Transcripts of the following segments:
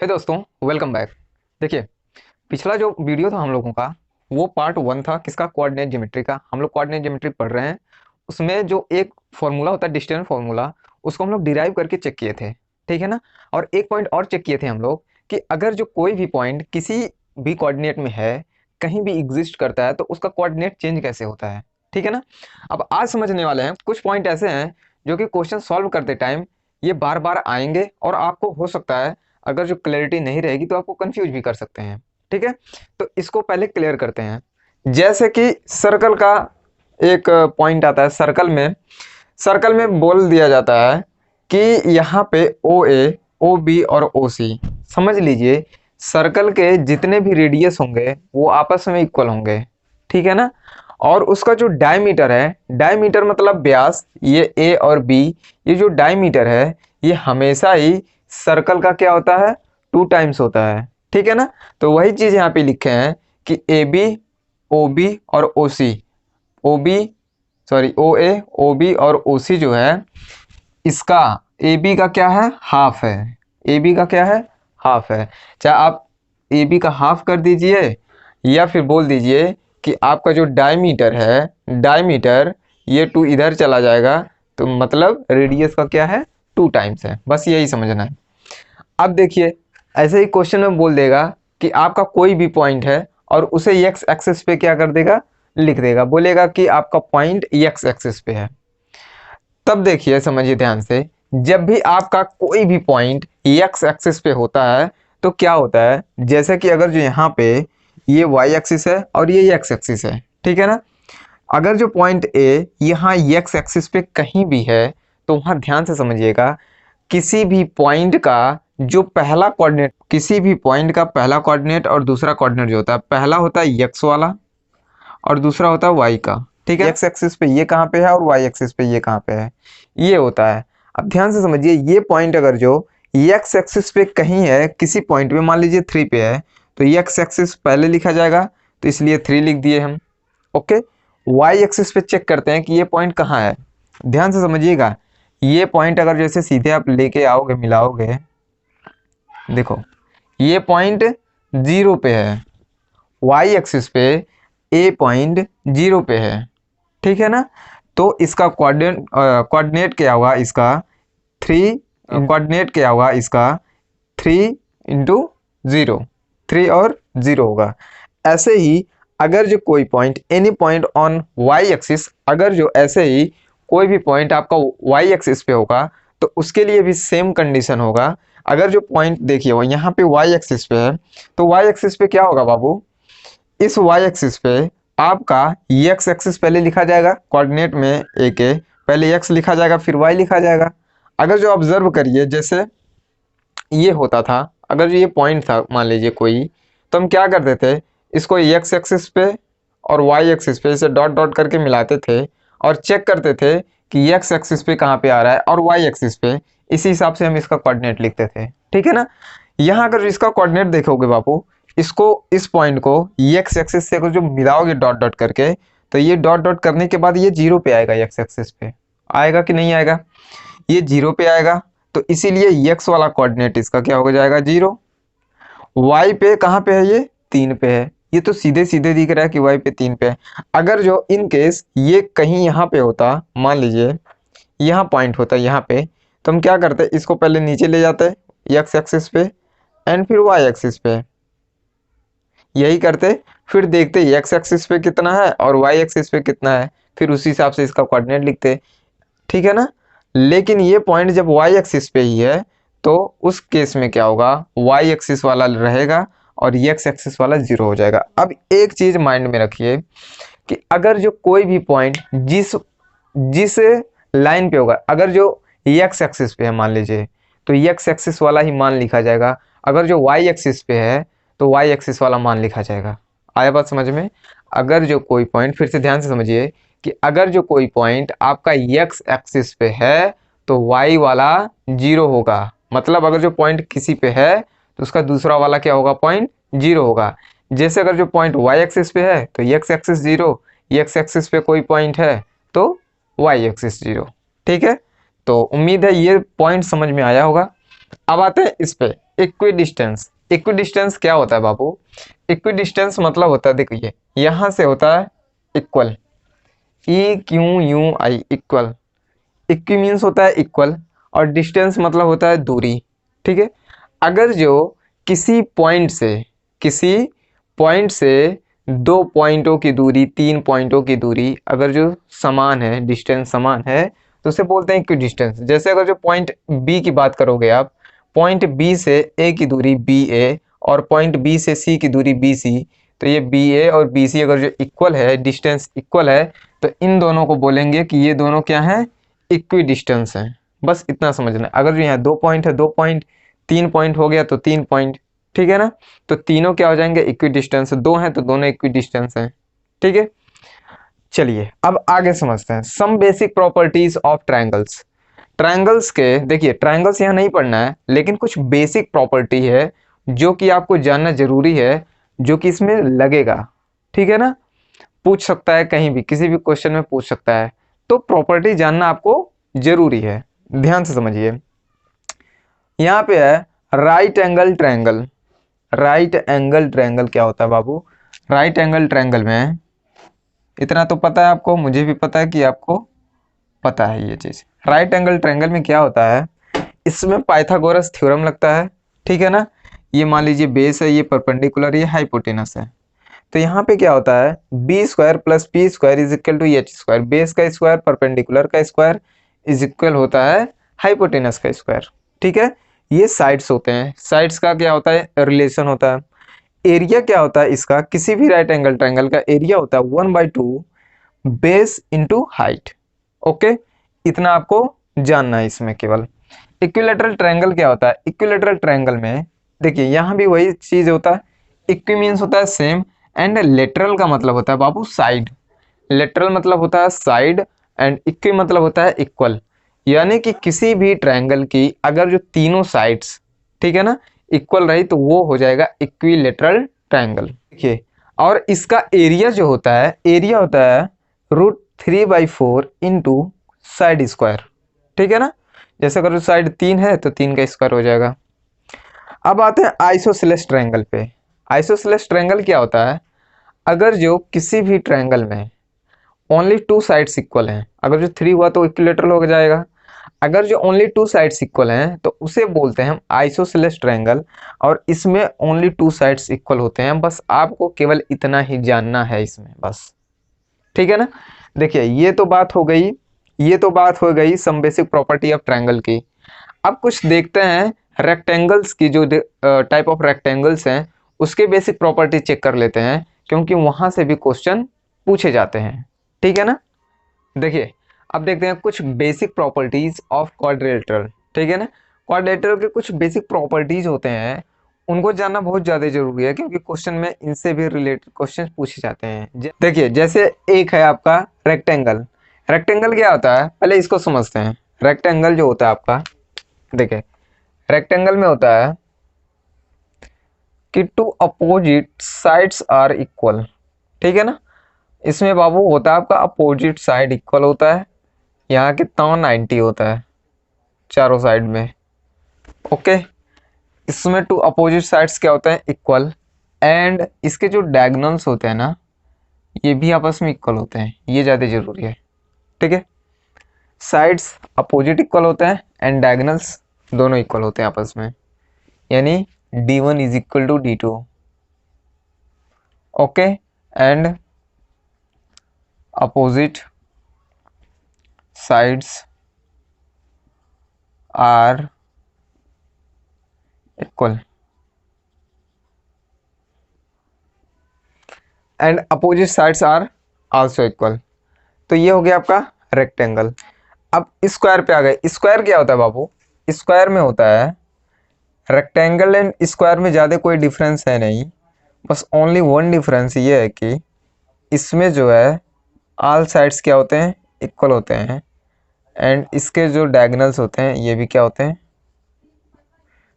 हे दोस्तों, welcome back. देखिए, पिछला जो वीडियो था हम लोगों का, वो पार्ट 1 था। किसका? कोऑर्डिनेट ज्योमेट्री का। हम लोग कोऑर्डिनेट ज्योमेट्री पढ़ रहे हैं। उसमें जो एक फॉर्मूला होता है, डिस्टेंस फॉर्मूला, उसको हम लोग डिराइव करके चेक किए थे। ठीक है ना? और एक पॉइंट और चेक किए थे हम लोग कि अगर जो कोई भी पॉइंट किसी भी कोऑर्डिनेट में है, कहीं भी एग्जिस्ट करता है, तो उसका कोऑर्डिनेट चेंज कैसे होता है। ठीक है ना? अब आज समझने वाले हैं कुछ पॉइंट ऐसे हैं जो कि क्वेश्चन सॉल्व करते टाइम ये बार बार आएंगे, और आपको हो सकता है अगर जो क्लैरिटी नहीं रहेगी तो आपको कंफ्यूज भी कर सकते हैं। ठीक है? तो इसको पहले क्लियर करते हैं। जैसे कि सर्कल का एक पॉइंट आता है। सर्कल में बोल दिया जाता है कि यहाँ पे ओ ए, ओ बी और ओ सी, समझ लीजिए सर्कल के जितने भी रेडियस होंगे वो आपस में इक्वल होंगे। ठीक है ना? और उसका जो डायमीटर है, डायमीटर मतलब व्यास, ये ए और बी, ये जो डायमीटर है ये हमेशा ही सर्कल का क्या होता है? 2 टाइम्स होता है। ठीक है ना? तो वही चीज यहाँ पे लिखे हैं कि ए बी, ओ बी और ओ सी, ओ बी, सॉरी, ओ ए, ओ बी और ओ सी जो है, इसका ए बी का क्या है? हाफ है। ए बी का क्या है? हाफ है। चाहे आप ए बी का हाफ कर दीजिए, या फिर बोल दीजिए कि आपका जो डायमीटर है, डायमीटर ये 2 इधर चला जाएगा, तो मतलब रेडियस का क्या है? 2 टाइम्स है। बस यही समझना है। अब देखिए, ऐसे ही क्वेश्चन में बोल देगा कि आपका कोई भी पॉइंट है और उसे एक्स एक्सिस पे क्या कर देगा? लिख देगा। बोलेगा कि आपका पॉइंट एक्स एक्सिस पे है। तब देखिए, समझिए ध्यान से, जब भी आपका कोई भी पॉइंट एक्स एक्सिस पे होता है तो क्या होता है? जैसे कि अगर जो यहाँ पे ये वाई एक्सिस है और ये एक्स एक्सिस है, ठीक है ना? अगर जो पॉइंट ए यहाँ एक्स एक्सिस पे कहीं भी है, तो वहाँ ध्यान से समझिएगा, किसी भी पॉइंट का जो पहला कोऑर्डिनेट, किसी भी पॉइंट का पहला कोऑर्डिनेट और दूसरा कोऑर्डिनेट जो होता है, पहला होता है एक्स वाला और दूसरा होता है वाई का। ठीक है? एक्स एक्सिस पे ये कहाँ पे है और वाई एक्सिस पे ये कहाँ पे है, ये होता है। अब ध्यान से समझिए, ये पॉइंट अगर जो एक्स एक्सिस पे कहीं है, किसी पॉइंट पे मान लीजिए 3 पे है, तो एक्स एक्सिस पहले लिखा जाएगा, तो इसलिए 3 लिख दिए हम। ओके? वाई एक्सिस पे चेक करते हैं कि ये पॉइंट कहाँ है। ध्यान से समझिएगा, ये पॉइंट अगर जैसे सीधे आप लेके आओगे, मिलाओगे, देखो ये पॉइंट 0 पे है, वाई एक्सिस पे ए पॉइंट 0 पे है। ठीक है ना? तो इसका कोऑर्डिनेट क्या होगा? इसका 3, कोऑर्डिनेट क्या होगा इसका? 3 इंटू 0, 3 और 0 होगा। ऐसे ही अगर जो कोई point, any point on Y axis, अगर जो ऐसे ही कोई भी पॉइंट आपका वाई एक्सिस पे होगा, तो उसके लिए भी सेम कंडीशन होगा। अगर जो पॉइंट देखिए वो यहाँ पे वाई एक्सिस पे है, तो वाई एक्सिस पे क्या होगा बाबू? इस वाई एक्सिस पे आपका एक्स एक्सिस पहले लिखा जाएगा, कोऑर्डिनेट में ए के पहले एक्स लिखा जाएगा, फिर वाई लिखा जाएगा। अगर जो ऑब्जर्व करिए, जैसे ये होता था, अगर ये पॉइंट था मान लीजिए कोई, तो हम क्या करते थे? इसको एक्स एक्सिस पे और वाई एक्सिस पे इसे डॉट डॉट करके मिलाते थे और चेक करते थे कि एक्स एक्सिस पे कहाँ पे आ रहा है और वाई एक्सिस पे। इसी हिसाब से हम इसका कोऑर्डिनेट लिखते थे। ठीक है ना? यहाँ अगर इसका कोऑर्डिनेट देखोगे बापू, इसको, इस पॉइंट को एक्स एक्सिस से अगर जो मिलाओगे डॉट डॉट करके, तो ये डॉट डॉट करने के बाद ये 0 पे आएगा। एक्स एक्सिस पे आएगा कि नहीं आएगा? ये 0 पे आएगा, तो इसीलिए एक्स वाला कोऑर्डिनेट इसका क्या हो जाएगा? 0। वाई पे कहाँ पे है? ये 3 पे है। ये तो सीधे सीधे दिख रहा है कि वाई पे 3 पे है। अगर जो इन केस ये कहीं यहाँ पे होता, मान लीजिए यहाँ पॉइंट होता यहाँ पे, तो हम क्या करते? इसको पहले नीचे ले जाते एक्स एक्सिस पे एंड फिर वाई एक्सिस पे, यही करते। फिर देखते एक्स एक्सिस पे कितना है और वाई एक्सिस पे कितना है, फिर उसी हिसाब से इसका कोऑर्डिनेट लिखते। ठीक है ना? लेकिन ये पॉइंट जब वाई एक्सिस पे ही है, तो उस केस में क्या होगा? वाई एक्सिस वाला रहेगा और एक्स एक्सिस वाला 0 हो जाएगा। अब एक चीज माइंड में रखिए कि अगर जो कोई भी पॉइंट जिस जिस लाइन पे होगा, अगर जो एक्स एक्सिस पे है मान लीजिए, तो एक्स एक्सिस वाला ही मान लिखा जाएगा। अगर जो वाई एक्सिस पे है, तो वाई एक्सिस वाला मान लिखा जाएगा। आया बात समझ में? अगर जो कोई पॉइंट, फिर से ध्यान से समझिए कि अगर जो कोई पॉइंट आपका एक्स एक्सिस पे है, तो वाई वाला 0 होगा। मतलब अगर जो पॉइंट किसी पे है, तो उसका दूसरा वाला क्या होगा? पॉइंट 0 होगा। जैसे अगर जो पॉइंट वाई एक्सिस पे है, तो एक्स एक्सिस 0, एक्स एक्सिस पे कोई पॉइंट है तो वाई एक्सिस 0। ठीक है? तो उम्मीद है ये पॉइंट समझ में आया होगा। अब आते हैं इस पे, इक्विडिस्टेंस। इक्विडिस्टेंस क्या होता है बाबू? इक्विडिस्टेंस मतलब होता है, देखिए यहां से होता है इक्वल, ई क्यू यू आई, इक्वल। इक्वी मीन्स होता है इक्वल, और डिस्टेंस मतलब होता है दूरी। ठीक है, अगर जो किसी पॉइंट से, किसी पॉइंट से दो पॉइंटों की दूरी, तीन पॉइंटों की दूरी अगर जो समान है, डिस्टेंस समान है, तो उसे बोलते हैं इक्वी डिस्टेंस। जैसे अगर जो पॉइंट बी की बात करोगे आप, पॉइंट बी से ए की दूरी बी ए, और पॉइंट बी से सी की दूरी बी सी, तो ये बी ए और बी सी अगर जो इक्वल है, डिस्टेंस इक्वल है, तो इन दोनों को बोलेंगे कि ये दोनों क्या हैं? इक्वी डिस्टेंस है। बस इतना समझना। अगर जो यहाँ दो पॉइंट है, दो पॉइंट, तीन पॉइंट हो गया तो तीन पॉइंट, ठीक है ना? तो तीनों क्या हो जाएंगे? Equi distance. दो हैं तो दोनों इक्वी डिस्टेंस हैं। ठीक है, चलिए अब आगे समझते हैं some basic properties of triangles. Triangles के, देखिए ट्रायंगल्स यहाँ नहीं पढ़ना है, लेकिन कुछ बेसिक प्रॉपर्टी है जो कि आपको जानना जरूरी है, जो कि इसमें लगेगा। ठीक है ना? पूछ सकता है कहीं भी, किसी भी क्वेश्चन में पूछ सकता है, तो प्रॉपर्टी जानना आपको जरूरी है। ध्यान से समझिए, यहाँ पे है right angle triangle. Right angle triangle क्या होता है बाबू? राइट एंगल ट्रायंगल में इतना तो पता है आपको, मुझे भी पता है कि आपको पता है ये चीज। राइट एंगल ट्रायंगल में क्या होता है, इसमें पाइथागोरस थ्योरम लगता है। ठीक है ना? ये मान लीजिए बेस है, ये परपेंडिकुलर, ये हाइपोटेनस है। तो यहाँ पे क्या होता है, B square plus P square is equal to H square. Base का स्क्वायर परपेंडिकुलर का स्क्वायर इज इक्वल होता है हाइपोटेनस का स्क्वायर। ठीक है, ये साइड्स होते हैं। साइड्स का क्या होता है? रिलेशन होता है। एरिया क्या होता है इसका? किसी भी राइट एंगल ट्रायंगल का एरिया होता है 1/2 बेस इंटू हाइट। ओके, इतना आपको जानना है इसमें केवल। इक्विलेटरल ट्रायंगल क्या होता है? इक्विलेटरल ट्रायंगल में देखिए यहाँ भी वही चीज होता है। इक्वी मीन्स होता है सेम, एंड लेटरल का मतलब होता है बाबू साइड। लेटरल मतलब होता है साइड, एंड इक्वी मतलब होता है इक्वल। यानी कि किसी भी ट्रायंगल की अगर जो तीनों साइड्स, ठीक है ना, इक्वल रही, तो वो हो जाएगा इक्विलेटरल ट्रायंगल। देखिए, और इसका एरिया जो होता है, एरिया होता है √3/4 इंटू साइड स्क्वायर। ठीक है ना? जैसे अगर साइड 3 है तो 3 का स्क्वायर हो जाएगा। अब आते हैं आइसोसेलेस ट्रायंगल पे। आइसोसेलेस ट्रायंगल क्या होता है? अगर जो किसी भी ट्रायंगल में ओनली टू साइड्स इक्वल हैं, अगर जो 3 हुआ तो इक्विलेटरल हो जाएगा। अगर जो ओनली टू साइड्स इक्वल हैं तो उसे बोलते हैं हम आइसोसेलेस ट्रायंगल, और इसमें ओनली टू साइड्स इक्वल होते हैं। बस आपको केवल इतना ही जानना है इसमें, बस। ठीक है ना? देखिए ये तो बात हो गई, ये तो बात हो गई some basic property of triangle की। अब कुछ देखते हैं रेक्टेंगल्स की, जो टाइप ऑफ रेक्टेंगल्स हैं उसके बेसिक प्रॉपर्टी चेक कर लेते हैं, क्योंकि वहां से भी क्वेश्चन पूछे जाते हैं। ठीक है ना? देखिए अब देखते हैं कुछ बेसिक प्रॉपर्टीज ऑफ क्वाड्रिलेटरल। ठीक है ना? क्वाड्रिलेटरल के कुछ बेसिक प्रॉपर्टीज होते हैं, उनको जानना बहुत ज़्यादा जरूरी है, क्योंकि क्वेश्चन में इनसे भी रिलेटेड क्वेश्चन पूछे जाते हैं। देखिए जैसे एक है आपका रेक्टेंगल। रेक्टेंगल क्या होता है, पहले इसको समझते हैं। रेक्टेंगल जो होता है आपका, देखिए रेक्टेंगल में होता है कि two opposite sides are equal. ठीक है ना? इसमें बाबू होता है आपका अपोजिट साइड इक्वल होता है। यहाँ कितना 90 होता है चारों साइड में। ओके, इसमें टू अपोजिट साइड्स क्या होता है? इक्वल। एंड इसके जो डायगोनल्स होते हैं ना, ये भी आपस में इक्वल होते हैं, ये ज़्यादा जरूरी है। ठीक है, साइड्स अपोजिट इक्वल होते हैं एंड डायगोनल्स दोनों इक्वल होते हैं आपस में, यानी d1 is equal to d2। Okay, and opposite sides are equal, and opposite sides are also equal. तो ये हो गया आपका रेक्टेंगल। अब स्क्वायर पे आ गए। स्क्वायर क्या होता है बाबू? स्क्वायर में होता है, रेक्टेंगल एंड स्क्वायर में ज़्यादा कोई डिफरेंस है नहीं, बस ओनली वन डिफरेंस ये है कि इसमें जो है ऑल साइड्स क्या होते हैं? इक्वल होते हैं, एंड इसके जो डायगोनल्स होते हैं ये भी क्या होते हैं?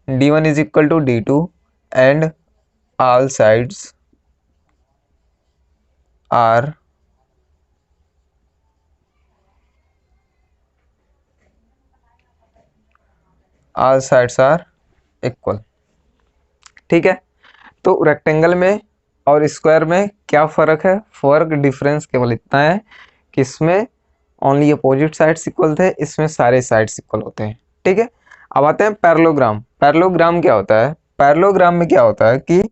d1 is equal to d2, and all sides are all sides are equal. ठीक है। तो रेक्टेंगल में और स्क्वायर में क्या फ़र्क है? फ़र्क डिफरेंस केवल इतना है कि इसमें ओनली अपोजिट साइड्स इक्वल थे, इसमें सारे साइड्स इक्वल होते हैं। ठीक है। अब आते हैं पैरेललोग्राम। पैरेललोग्राम क्या होता है? पैरेललोग्राम में क्या होता है कि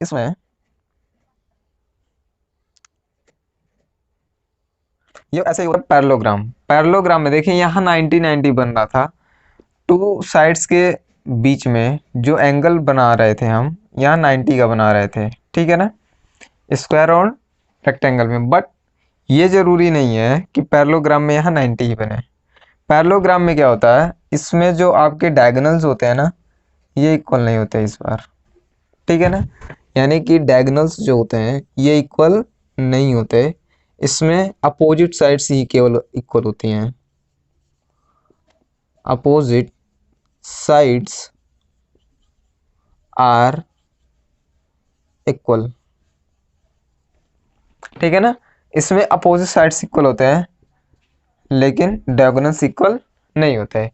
इसमें ये ऐसे ही होता है पैरेललोग्राम। पैरेललोग्राम में देखिए यहाँ 90 90 बन रहा था, टू साइड्स के बीच में जो एंगल बना रहे थे हम, यहाँ 90 का बना रहे थे। ठीक है ना, स्क्वायर और रेक्टेंगल में। बट ये जरूरी नहीं है कि पैरेललोग्राम में यहाँ 90 ही बने। पैरेललोग्राम में क्या होता है, इसमें जो आपके डायगोनल्स होते हैं ना, ये इक्वल नहीं होते इस बार। ठीक है ना, यानी कि डायगोनल्स जो होते हैं ये इक्वल नहीं होते, इसमें अपोजिट साइड्स ही केवल इक्वल होती हैं। Opposite sides are equal. ठीक है ना, इसमें अपोजिट साइड्स इक्वल होते हैं लेकिन डायगोनल्स इक्वल नहीं होते।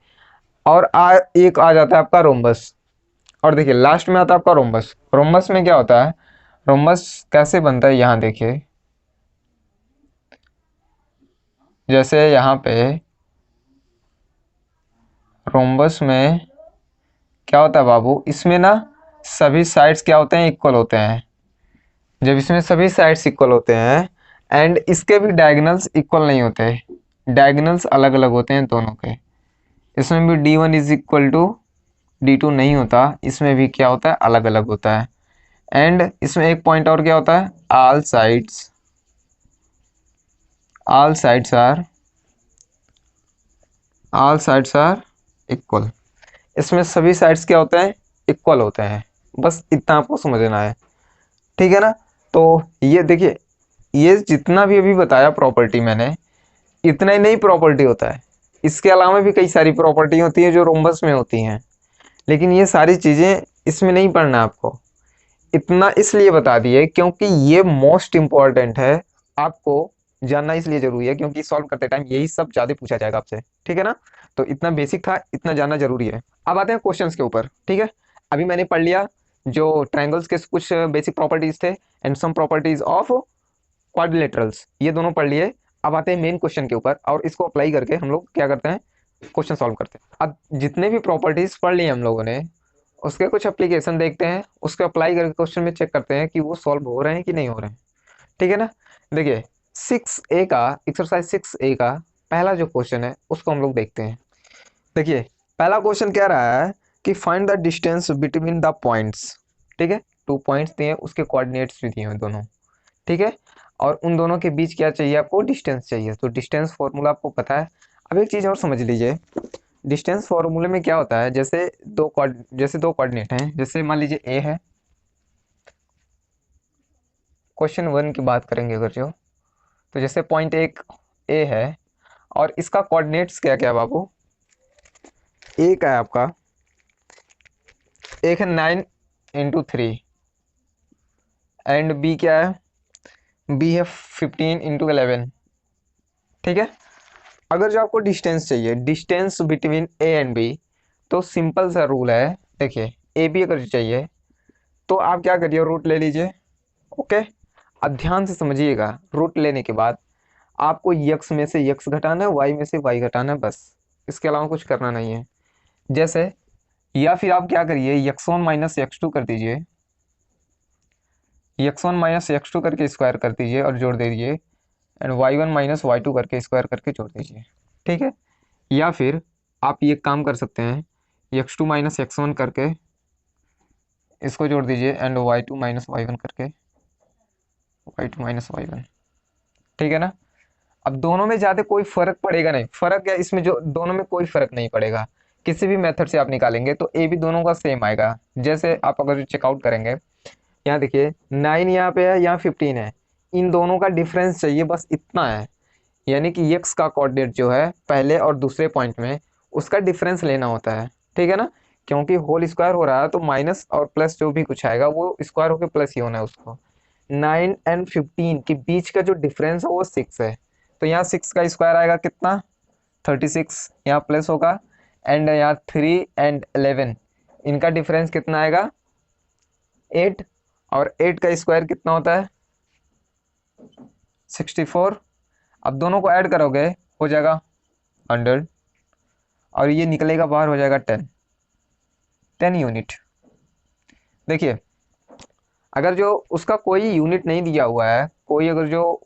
और एक आ जाता है आपका रोम्बस। और देखिए लास्ट में आता है आपका रोम्बस। रोम्बस में क्या होता है, रोम्बस कैसे बनता है, यहाँ देखिए, जैसे यहाँ पे रोम्बस में क्या होता है बाबू, इसमें ना सभी साइड्स क्या होते हैं, इक्वल होते हैं। जब इसमें सभी साइड्स इक्वल होते हैं एंड इसके भी डायगोनल्स इक्वल नहीं होते, डायगोनल्स अलग अलग होते हैं दोनों के। इसमें भी D1 is equal to D2 नहीं होता, इसमें भी क्या होता है, अलग अलग होता है। एंड इसमें एक पॉइंट और क्या होता है, ऑल साइड्स आर इक्वल। इसमें सभी साइड्स क्या होते हैं, इक्वल होते हैं। बस इतना आपको समझना है। ठीक है ना। तो ये देखिए, ये जितना भी अभी बताया प्रॉपर्टी मैंने, इतना ही नहीं प्रॉपर्टी होता है, इसके अलावा भी कई सारी प्रॉपर्टी होती है जो रोम्बस में होती हैं, लेकिन ये सारी चीज़ें इसमें नहीं पढ़ना आपको। इतना इसलिए बता दिए क्योंकि ये मोस्ट इम्पॉर्टेंट है, आपको जानना इसलिए जरूरी है क्योंकि सॉल्व करते टाइम यही सब ज़्यादा पूछा जाएगा आपसे। ठीक है ना, तो इतना बेसिक था, इतना जानना जरूरी है। अब आते हैं क्वेश्चंस के ऊपर। ठीक है, अभी मैंने पढ़ लिया जो ट्रायंगल्स के कुछ बेसिक प्रॉपर्टीज थे and some properties of quadrilaterals, ये दोनों पढ़ लिए। अब आते हैं मेन क्वेश्चन के ऊपर और इसको अप्लाई करके हम लोग क्या करते हैं, क्वेश्चन सॉल्व करते हैं। अब जितने भी प्रॉपर्टीज पढ़ लिए हम लोगों ने, उसके कुछ एप्लीकेशन देखते हैं, उसको अप्लाई करके क्वेश्चन में चेक करते हैं कि वो सॉल्व हो रहे हैं कि नहीं हो रहे हैं। ठीक है ना। देखिए 6A का, एक्सरसाइज 6A का पहला जो क्वेश्चन है उसको हम लोग देखते हैं। देखिए पहला क्वेश्चन कह रहा है कि find the distance between the points. ठीक है, 2 पॉइंट्स दिए हैं, उसके कोऑर्डिनेट्स भी दिए हैं दोनों। ठीक है, और उन दोनों के बीच क्या चाहिए आपको, डिस्टेंस चाहिए। तो डिस्टेंस फॉर्मूला आपको पता है। अब एक चीज़ और समझ लीजिए, डिस्टेंस फॉर्मूले में क्या होता है, जैसे दो कोऑर्डिनेट हैं, जैसे मान लीजिए ए है, क्वेश्चन 1 की बात करेंगे अगर जो, तो जैसे पॉइंट एक ए है और इसका कोऑर्डिनेट्स क्या क्या बाबू, ए का है आपका, एक है 9 × 3 एंड बी क्या है, बी है 15 × 11। ठीक है, अगर जो आपको डिस्टेंस चाहिए, distance between A and B, तो सिंपल सा रूल है। देखिए ए बी अगर चाहिए तो आप क्या करिए, रूट ले लीजिए। ओके, अब ध्यान से समझिएगा, रूट लेने के बाद आपको यक्स में से यक्स घटाना है, वाई में से वाई घटाना है, बस इसके अलावा कुछ करना नहीं है। जैसे, या फिर आप क्या करिए, x1 - x2 कर दीजिए, x1 - x2 करके स्क्वायर कर दीजिए और जोड़ दे दीजिए, एंड y1 - y2 करके स्क्वायर करके जोड़ दीजिए। ठीक है, या फिर आप ये काम कर सकते हैं, x2 - x1 करके इसको जोड़ दीजिए एंड y2 - y1 करके y2 - y1। ठीक है ना। अब दोनों में ज़्यादा कोई फर्क पड़ेगा नहीं, फर्क है इसमें, जो दोनों में कोई फर्क नहीं पड़ेगा, किसी भी मेथड से आप निकालेंगे तो ए भी दोनों का सेम आएगा। जैसे आप अगर चेकआउट करेंगे, यहाँ देखिए 9 यहाँ पे है, यहाँ 15 है, इन दोनों का डिफरेंस चाहिए, बस इतना है। यानी कि x का कोऑर्डिनेट जो है पहले और दूसरे पॉइंट में, उसका डिफरेंस लेना होता है। ठीक है ना, क्योंकि होल स्क्वायर हो रहा है तो माइनस और प्लस जो भी कुछ आएगा वो स्क्वायर होकर प्लस ही होना है उसको। 9 एंड 15 के बीच का जो डिफरेंस है वो 6 है, तो यहाँ 6 का स्क्वायर आएगा कितना, 36, यहाँ प्लस होगा। एंड यहाँ 3 एंड 11, इनका डिफरेंस कितना आएगा, 8, और 8 का स्क्वायर कितना होता है 64। अब दोनों को ऐड करोगे हो जाएगा 100, और ये निकलेगा बाहर हो जाएगा 10 यूनिट। देखिए अगर जो उसका कोई यूनिट नहीं दिया हुआ है, कोई अगर जो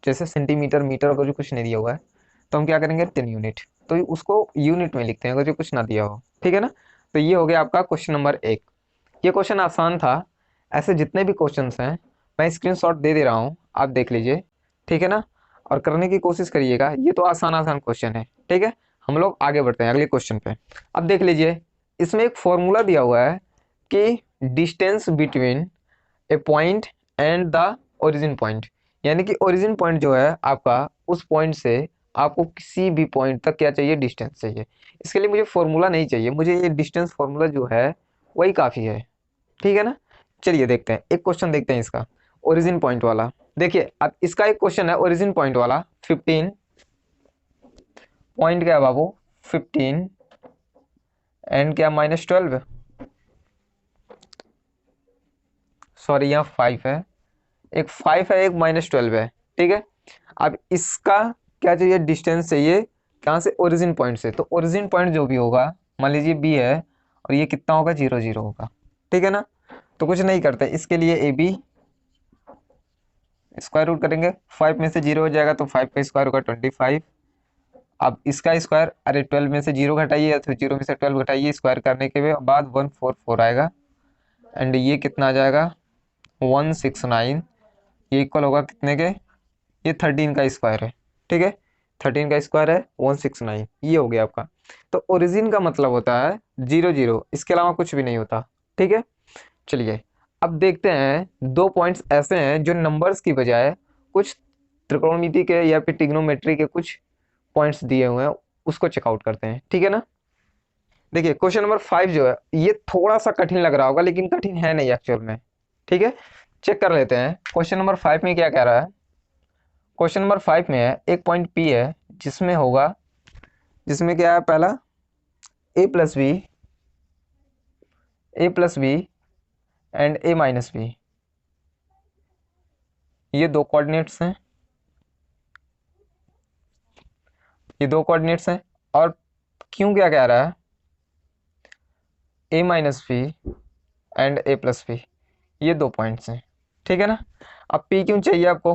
जैसे सेंटीमीटर मीटर अगर जो कुछ नहीं दिया हुआ है, तो हम क्या करेंगे 10 यूनिट, तो उसको यूनिट में लिखते हैं अगर जो कुछ ना दिया हो, ठीक है ना। तो ये हो गया आपका क्वेश्चन नंबर 1। ये क्वेश्चन आसान था। ऐसे जितने भी क्वेश्चंस हैं मैं स्क्रीनशॉट दे दे रहा हूँ, आप देख लीजिए, ठीक है ना, और करने की कोशिश करिएगा। ये तो आसान आसान क्वेश्चन है, ठीक है। हम लोग आगे बढ़ते हैं अगले क्वेश्चन पे। अब देख लीजिए, इसमें एक फॉर्मूला दिया हुआ है कि distance between A point and the origin point, यानी कि ओरिजिन पॉइंट जो है आपका, उस पॉइंट से आपको किसी भी पॉइंट तक क्या चाहिए, डिस्टेंस चाहिए। इसके लिए मुझे फॉर्मूला नहीं चाहिए, मुझे ये डिस्टेंस फॉर्मूला जो है वही काफ़ी है, ठीक है ना। चलिए देखते हैं, एक क्वेश्चन देखते हैं इसका ओरिजिन पॉइंट वाला। देखिए अब इसका एक क्वेश्चन है ओरिजिन पॉइंट वाला, 15 पॉइंट क्या है बाबू, 15 एंड क्या -12, सॉरी यहाँ 5 है, एक 5 है एक -12 है, ठीक है। अब इसका क्या चाहिए, डिस्टेंस चाहिए कहाँ से, ओरिजिन पॉइंट से। तो ओरिजिन पॉइंट जो भी होगा, मान लीजिए बी है, और ये कितना होगा 0 0 होगा, ठीक है ना। तो कुछ नहीं करते, इसके लिए ए बी स्क्वायर रूट करेंगे, 5 में से 0 हो जाएगा तो 5 का स्क्वायर होगा 25। अब इसका स्क्वायर, अरे 12 में से 0 घटाइए, तो 0 में से 12 घटाइए, स्क्वायर करने के बाद 144 आएगा, एंड ये कितना आ जाएगा 169। ये इक्वल होगा कितने के, ये 13 का स्क्वायर है, ठीक है, 13 का स्क्वायर है 169, ये हो गया आपका। तो ओरिजिन का मतलब होता है 0 0, इसके अलावा कुछ भी नहीं होता, ठीक है। चलिए अब देखते हैं, दो पॉइंट्स ऐसे हैं जो नंबर्स की बजाय कुछ त्रिकोणमिति के या फिर ट्रिग्नोमेट्री के कुछ पॉइंट्स दिए हुए हैं, उसको चेकआउट करते हैं, ठीक है ना। देखिए क्वेश्चन नंबर 5 जो है ये थोड़ा सा कठिन लग रहा होगा, लेकिन कठिन है नहीं एक्चुअल में, ठीक है। चेक कर लेते हैं क्वेश्चन नंबर 5 में क्या कह रहा है। क्वेश्चन नंबर 5 में है एक पॉइंट पी है, जिसमें होगा, जिसमें क्या है, पहला a plus B and a-b, ये दो कोऑर्डिनेट्स हैं, ये दो कोऑर्डिनेट्स हैं। और क्यों क्या कह रहा है, a-b एंड a+b, ये दो पॉइंट्स हैं, ठीक है ना। अब p क्यों चाहिए आपको,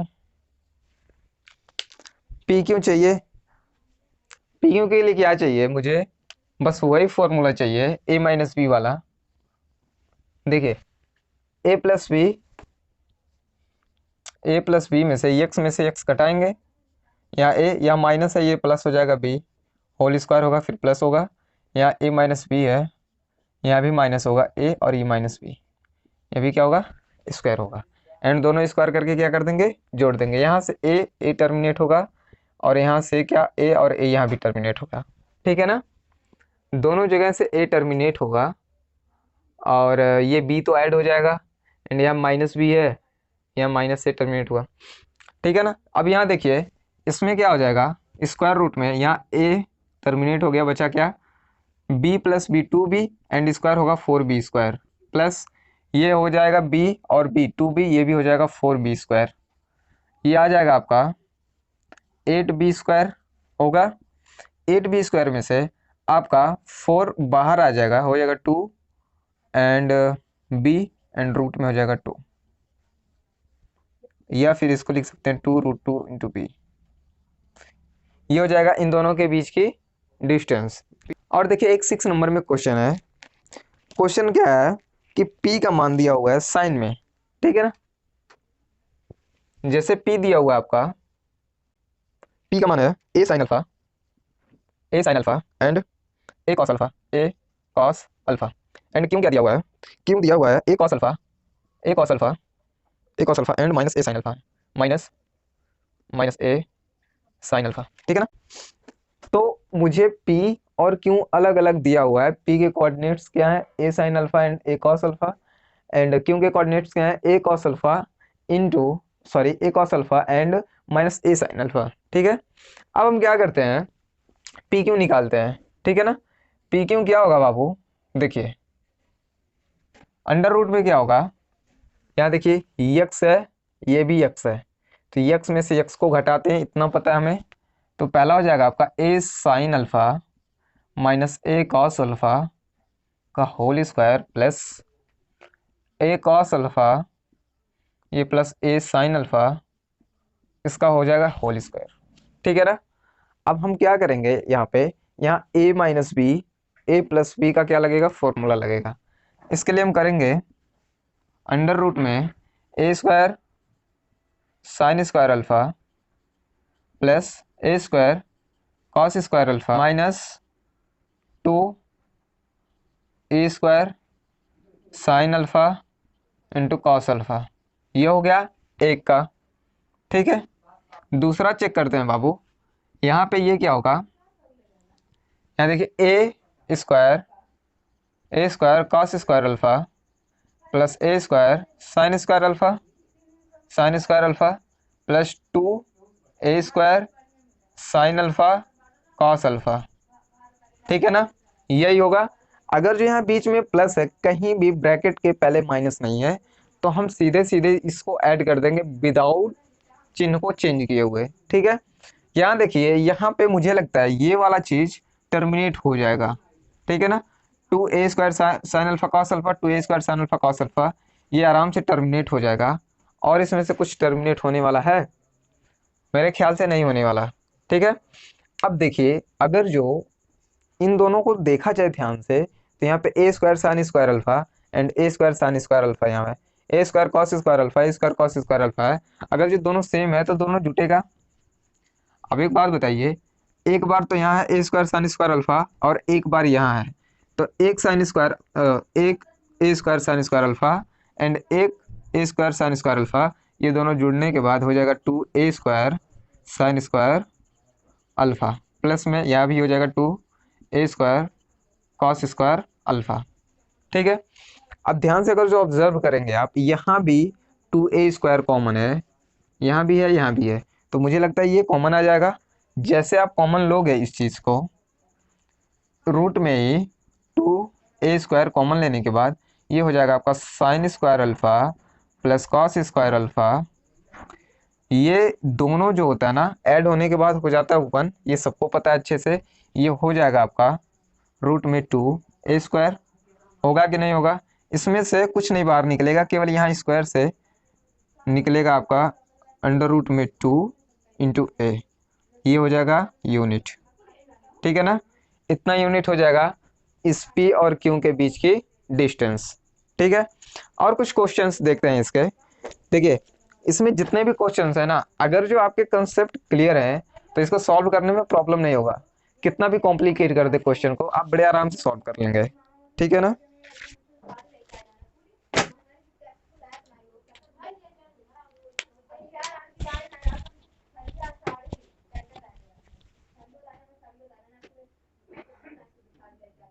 p क्यों चाहिए, p क्यों के लिए क्या चाहिए मुझे, बस वही फॉर्मूला चाहिए a-b वाला। देखिए a+b में से x घटाएंगे, यहाँ a या माइनस है, ये प्लस हो जाएगा b, होल स्क्वायर होगा फिर प्लस होगा, यहाँ a-b है, यहाँ भी माइनस होगा a, और ये -b, ये भी क्या होगा, स्क्वायर होगा। एंड दोनों स्क्वायर करके क्या कर देंगे, जोड़ देंगे। यहाँ से a टर्मिनेट होगा, और यहाँ से क्या a और a यहाँ भी टर्मिनेट होगा, ठीक है ना। दोनों जगह से a टर्मिनेट होगा, और ये b तो ऐड हो जाएगा, एंड यहाँ -b है, यहाँ माइनस से टर्मिनेट हुआ, ठीक है ना। अब यहाँ देखिए इसमें क्या हो जाएगा, स्क्वायर रूट में यहाँ a टर्मिनेट हो गया, बचा क्या, b plus B 2b, and square होगा 4b स्क्वायर, प्लस ये हो जाएगा b और b 2b, ये भी हो जाएगा 4b स्क्वायर, ये आ जाएगा आपका 8b स्क्वायर होगा। 8b स्क्वायर में से आपका 4 बाहर आ जाएगा, हो जाएगा 2, एंड b एंड रूट में हो जाएगा 2, या फिर इसको लिख सकते हैं 2√2 × b, ये हो जाएगा इन दोनों के बीच की डिस्टेंस। और देखिए एक 6 नंबर में क्वेश्चन है, क्वेश्चन क्या है कि p का मान दिया हुआ है साइन में, ठीक है ना। जैसे p दिया हुआ है आपका, p का मान है a sin alpha, and a cos alpha, and क्यों क्या दिया हुआ है, क्यों दिया हुआ है a cos alpha, and minus a sin alpha, minus a sin alpha, ठीक है ना। तो मुझे p और q अलग अलग दिया हुआ है, p के कोऑर्डिनेट्स क्या है a sin alpha and a cos alpha, and q के कोऑर्डिनेट्स क्या है a cos alpha a cos alpha and minus a sin alpha, ठीक है। अब हम क्या करते हैं, पी क्यू निकालते हैं, ठीक है ना। पी क्यू क्या होगा बाबू, देखिए अंडर रूट में क्या होगा, यहाँ देखिए यक्स है, ये भी यक्स है, तो यक्स में से यक्स को घटाते हैं, इतना पता है हमें। तो पहला हो जाएगा आपका ए साइन अल्फा माइनस ए कॉस अल्फा का होल स्क्वायर प्लस ए कॉस अल्फा ये प्लस ए साइन अल्फा इसका हो जाएगा होल स्क्वायर। ठीक है ना। अब हम क्या करेंगे यहाँ पे, यहाँ ए माइनस बी, ए प्लस बी का क्या लगेगा, फॉर्मूला लगेगा। इसके लिए हम करेंगे अंडर रूट में a square sine square alpha plus a square cos square alpha minus 2 a square sine alpha into cos alpha. ये हो गया एक का। ठीक है, दूसरा चेक करते हैं बाबू। यहाँ पे ये क्या होगा, यहाँ देखिए a square cos square alpha plus a square sine square alpha plus 2 a square sine alpha cos alpha. ठीक है ना, यही होगा। अगर जो यहाँ बीच में प्लस है, कहीं भी ब्रैकेट के पहले माइनस नहीं है, तो हम सीधे सीधे इसको ऐड कर देंगे विदाउट चिन्ह को चेंज किए हुए। ठीक है, यहाँ देखिए यहाँ पे मुझे लगता है ये वाला चीज टर्मिनेट हो जाएगा। ठीक है ना, 2 a square sine alpha cos alpha 2 a square sine alpha cos alpha ये आराम से टर्मिनेट हो जाएगा। और इसमें से कुछ टर्मिनेट होने वाला है, मेरे ख्याल से नहीं होने वाला। ठीक है, अब देखिए अगर जो इन दोनों को देखा जाए ध्यान से, तो यहाँ पे a square sine square alpha and a square sine square alpha, यहाँ पे a square cos square alpha a square cos square alpha है। अगर जो दोनों सेम है तो दोनों जुटेगा। अब एक बात बताइए, एक बार तो यहाँ है ए स्क्वायर साइन स्क्वायर अल्फा और एक बार यहाँ है, तो एक साइन स्क्वायर एक a square sine square alpha and एक a square sine square alpha, ये दोनों जुड़ने के बाद हो जाएगा 2 a square sine square alpha plus में यहाँ भी हो जाएगा 2 a square cos square alpha. ठीक है, अब ध्यान से अगर जो ऑब्जर्व करेंगे आप, यहाँ भी 2 ए स्क्वायर कॉमन है, यहाँ भी है, यहाँ भी है, तो मुझे लगता है ये कॉमन आ जाएगा। जैसे आप कॉमन लोगे इस चीज़ को, रूट में ही 2 ए स्क्वायर कॉमन लेने के बाद ये हो जाएगा आपका sign square alpha plus cos square alpha. ये दोनों जो होता है ना, ऐड होने के बाद हो जाता है 1, ये सबको पता है अच्छे से। ये हो जाएगा आपका रूट में 2 ए स्क्वायर, होगा कि नहीं होगा। इसमें से कुछ नहीं बाहर निकलेगा, केवल यहाँ स्क्वायर से निकलेगा आपका अंडर रूट में 2 इंटू ए, ये हो जाएगा यूनिट। ठीक है ना, इतना यूनिट हो जाएगा इस पी और क्यू के बीच की डिस्टेंस। ठीक है, और कुछ क्वेश्चंस देखते हैं इसके। देखिए इसमें जितने भी क्वेश्चंस है ना, अगर जो आपके कंसेप्ट क्लियर है तो इसको सॉल्व करने में प्रॉब्लम नहीं होगा। कितना भी कॉम्प्लिकेट कर दे क्वेश्चन को, आप बड़े आराम से सॉल्व कर लेंगे। ठीक है ना।